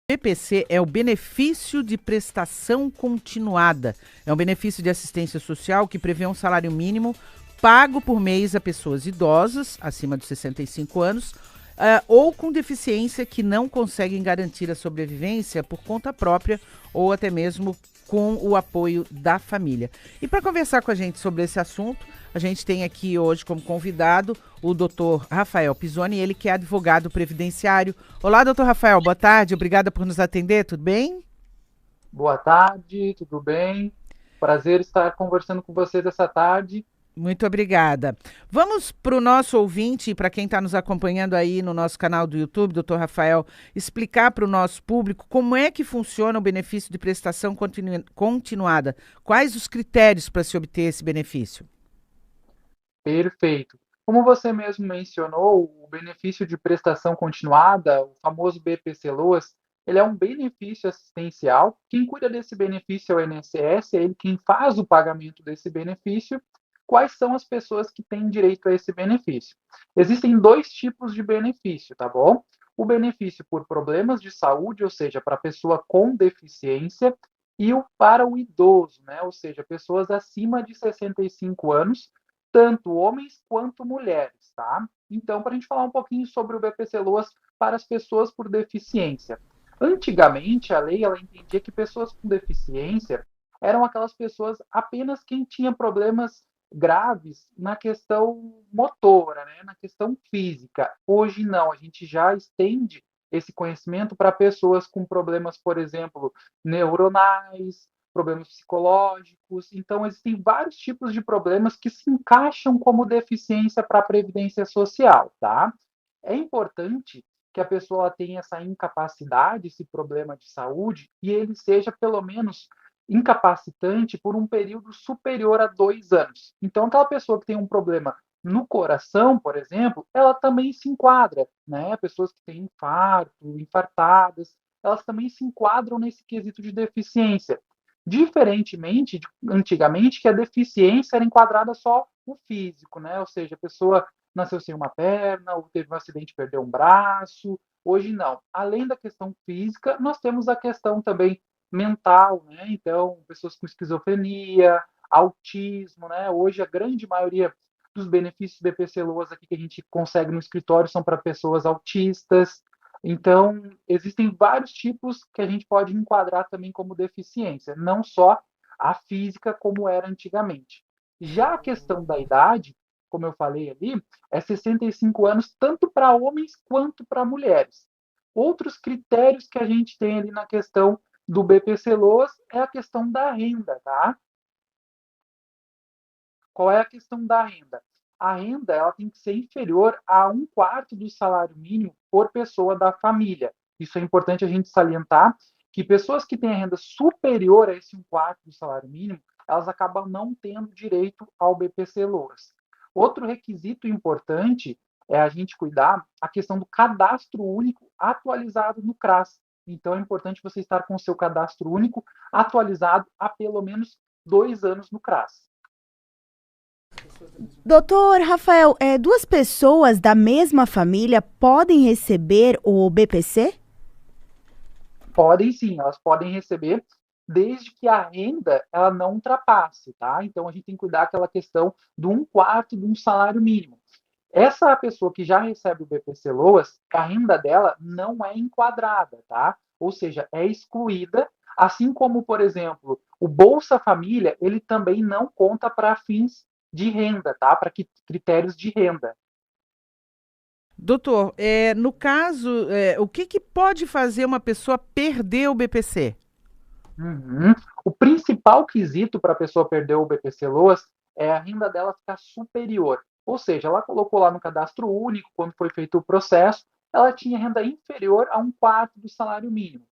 BPC é o benefício de prestação continuada. É um benefício de assistência social que prevê um salário mínimo pago por mês a pessoas idosas, acima de 65 anos, ou com deficiência que não conseguem garantir a sobrevivência por conta própria ou até mesmo com o apoio da família. E para conversar com a gente sobre esse assunto, a gente tem aqui hoje como convidado o doutor Rafael Pisoni, ele que é advogado previdenciário. Olá, doutor Rafael, boa tarde, obrigada por nos atender, tudo bem? Boa tarde, tudo bem? Prazer estar conversando com vocês essa tarde. Muito obrigada. Vamos para o nosso ouvinte, para quem está nos acompanhando aí no nosso canal do YouTube, doutor Rafael, explicar para o nosso público como é que funciona o benefício de prestação continuada. Quais os critérios para se obter esse benefício? Perfeito. Como você mesmo mencionou, o benefício de prestação continuada, o famoso BPC-LOAS, ele é um benefício assistencial. Quem cuida desse benefício é o INSS, é ele quem faz o pagamento desse benefício. Quais são as pessoas que têm direito a esse benefício? Existem dois tipos de benefício, tá bom? O benefício por problemas de saúde, ou seja, para a pessoa com deficiência, e o para o idoso, né? Ou seja, pessoas acima de 65 anos, tanto homens quanto mulheres, tá? Então, para a gente falar um pouquinho sobre o BPC-LOAS para as pessoas por deficiência. Antigamente, a lei ela entendia que pessoas com deficiência eram aquelas pessoas apenas quem tinha problemas graves na questão motora, né? Na questão física. Hoje não, a gente já estende esse conhecimento para pessoas com problemas, por exemplo, neuronais, problemas psicológicos. Então, existem vários tipos de problemas que se encaixam como deficiência para a Previdência Social, tá? É importante que a pessoa tenha essa incapacidade, esse problema de saúde, e ele seja, pelo menos, incapacitante por um período superior a 2 anos. Então, aquela pessoa que tem um problema no coração, por exemplo, ela também se enquadra, né? Pessoas que têm infarto, infartadas, elas também se enquadram nesse quesito de deficiência. Diferentemente de antigamente, que a deficiência era enquadrada só no físico, né? Ou seja, a pessoa nasceu sem uma perna, ou teve um acidente e perdeu um braço. Hoje não. Além da questão física, nós temos a questão também mental, né? Então, pessoas com esquizofrenia, autismo, né? Hoje a grande maioria dos benefícios BPC-LOAS aqui que a gente consegue no escritório são para pessoas autistas. Então, existem vários tipos que a gente pode enquadrar também como deficiência, não só a física como era antigamente. Já a questão da idade, como eu falei ali, é 65 anos tanto para homens quanto para mulheres. Outros critérios que a gente tem ali na questão do BPC-LOAS é a questão da renda, tá? Qual é a questão da renda? A renda ela tem que ser inferior a um quarto do salário mínimo por pessoa da família. Isso é importante a gente salientar que pessoas que têm a renda superior a esse um quarto do salário mínimo, elas acabam não tendo direito ao BPC-LOAS. Outro requisito importante é a gente cuidar a questão do cadastro único atualizado no CRAS. Então é importante você estar com o seu cadastro único atualizado há pelo menos 2 anos no CRAS. Doutor Rafael, duas pessoas da mesma família podem receber o BPC? Podem sim, elas podem receber desde que a renda ela não ultrapasse, tá? Então a gente tem que cuidar daquela questão do um quarto de um salário mínimo. Essa pessoa que já recebe o BPC-LOAS, a renda dela não é enquadrada, tá? Ou seja, é excluída, assim como, por exemplo, o Bolsa Família, ele também não conta para fins de renda, tá? Para critérios de renda. Doutor, no caso, o que pode fazer uma pessoa perder o BPC? Uhum. O principal quesito para a pessoa perder o BPC-LOAS é a renda dela ficar superior. Ou seja, ela colocou lá no cadastro único, quando foi feito o processo, ela tinha renda inferior a um quarto do salário mínimo.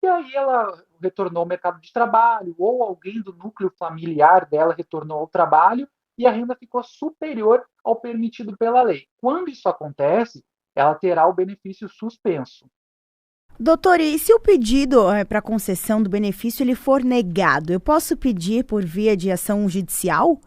E aí ela retornou ao mercado de trabalho, ou alguém do núcleo familiar dela retornou ao trabalho, e a renda ficou superior ao permitido pela lei. Quando isso acontece, ela terá o benefício suspenso. Doutor, e se o pedido para concessão do benefício ele for negado, eu posso pedir por via de ação judicial?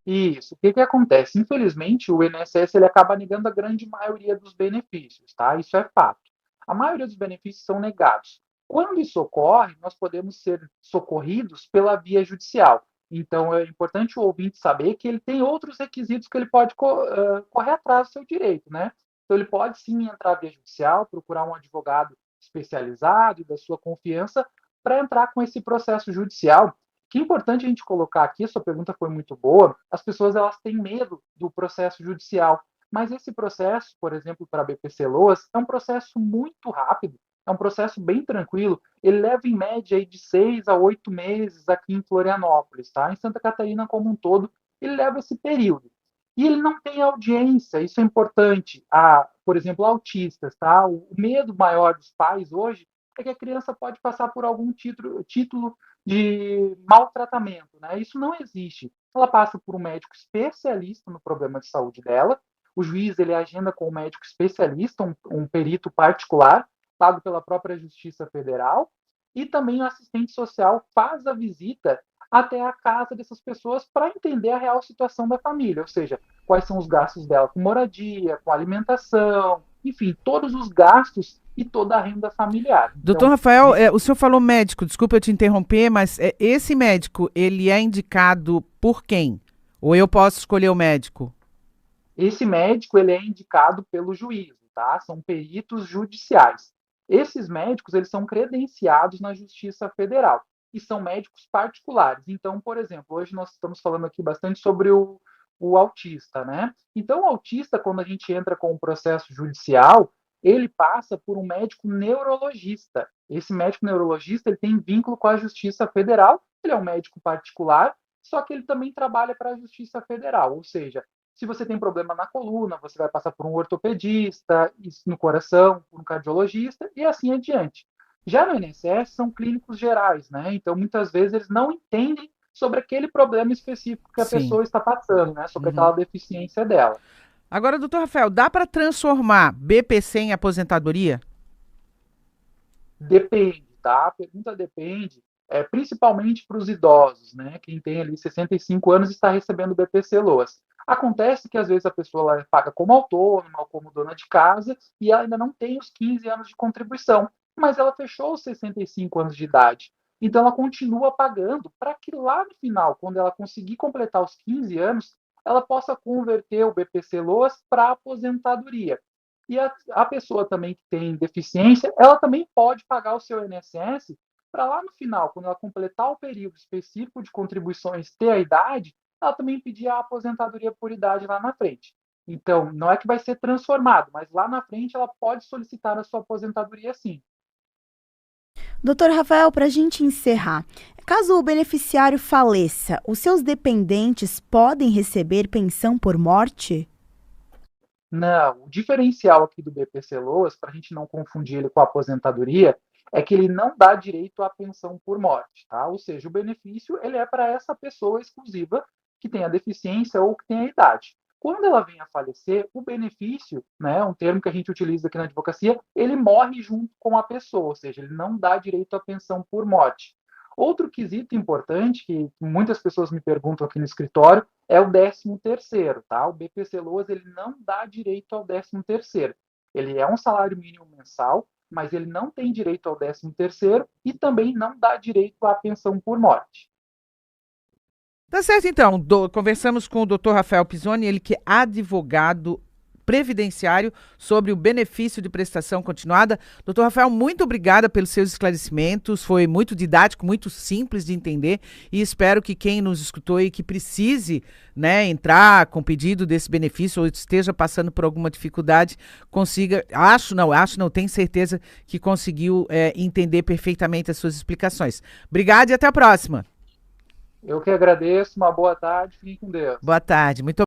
Isso. O que que acontece? Infelizmente, o INSS ele acaba negando a grande maioria dos benefícios, tá? Isso é fato. a maioria dos benefícios são negados. Quando isso ocorre, nós podemos ser socorridos pela via judicial. Então, é importante o ouvinte saber que ele tem outros requisitos que ele pode correr atrás do seu direito, né? Então, ele pode sim entrar via judicial, procurar um advogado especializado e da sua confiança para entrar com esse processo judicial. Que é importante a gente colocar aqui, a sua pergunta foi muito boa, as pessoas elas têm medo do processo judicial, mas esse processo, por exemplo, para a BPC Loas, é um processo muito rápido, é um processo bem tranquilo, ele leva em média aí de 6 a 8 meses aqui em Florianópolis, tá? Em Santa Catarina como um todo, ele leva esse período. E ele não tem audiência, isso é importante. Por exemplo, autistas, tá? O medo maior dos pais hoje é que a criança pode passar por algum título de maltratamento, né? Isso não existe. Ela passa por um médico especialista no problema de saúde dela, o juiz ele agenda com um médico especialista, um perito particular, pago pela própria Justiça Federal, e também o assistente social faz a visita até a casa dessas pessoas para entender a real situação da família, ou seja, quais são os gastos dela com moradia, com alimentação, enfim, todos os gastos e toda a renda familiar. Doutor Rafael, o senhor falou médico, desculpa eu te interromper, mas esse médico, ele é indicado por quem? Ou eu posso escolher o médico? Esse médico, ele é indicado pelo juízo, tá? São peritos judiciais. Esses médicos, eles são credenciados na Justiça Federal e são médicos particulares. Então, por exemplo, hoje nós estamos falando aqui bastante sobre o autista, né? Então, o autista, quando a gente entra com um processo judicial, ele passa por um médico neurologista. Esse médico neurologista, ele tem vínculo com a Justiça Federal, ele é um médico particular, só que ele também trabalha para a Justiça Federal, ou seja, se você tem problema na coluna, você vai passar por um ortopedista, no coração, por um cardiologista e assim adiante. Já no INSS, são clínicos gerais, né? Então, muitas vezes, eles não entendem sobre aquele problema específico que a pessoa está passando, né? Sobre aquela deficiência dela. Agora, doutor Rafael, dá para transformar BPC em aposentadoria? Depende, tá? A pergunta depende, principalmente para os idosos, né? Quem tem ali 65 anos está recebendo BPC Loas. Acontece que, às vezes, a pessoa paga como autônoma ou como dona de casa e ela ainda não tem os 15 anos de contribuição, mas ela fechou os 65 anos de idade. Então, ela continua pagando para que lá no final, quando ela conseguir completar os 15 anos, ela possa converter o BPC Loas para aposentadoria. E a pessoa também que tem deficiência, ela também pode pagar o seu INSS para lá no final, quando ela completar o período específico de contribuições, ter a idade, ela também pedir a aposentadoria por idade lá na frente. Então, não é que vai ser transformado, mas lá na frente ela pode solicitar a sua aposentadoria sim. Doutor Rafael, para a gente encerrar, caso o beneficiário faleça, os seus dependentes podem receber pensão por morte? Não, o diferencial aqui do BPC Loas, para a gente não confundir ele com a aposentadoria, é que ele não dá direito à pensão por morte, tá? Ou seja, o benefício ele é para essa pessoa exclusiva que tem a deficiência ou que tem a idade. Quando ela vem a falecer, o benefício, né, um termo que a gente utiliza aqui na advocacia, ele morre junto com a pessoa, ou seja, ele não dá direito à pensão por morte. Outro quesito importante que muitas pessoas me perguntam aqui no escritório é o 13º, tá? O BPC Loas, ele não dá direito ao 13º. Ele é um salário mínimo mensal, mas ele não tem direito ao 13º e também não dá direito à pensão por morte. Tá certo, então. Conversamos com o doutor Rafael Pisoni, ele que é advogado previdenciário sobre o benefício de prestação continuada. Doutor Rafael, muito obrigada pelos seus esclarecimentos. Foi muito didático, muito simples de entender e espero que quem nos escutou e que precise, né, entrar com pedido desse benefício ou esteja passando por alguma dificuldade, consiga, tenho certeza que conseguiu entender perfeitamente as suas explicações. Obrigada e até a próxima. Eu que agradeço, uma boa tarde, fiquem com Deus. Boa tarde, muito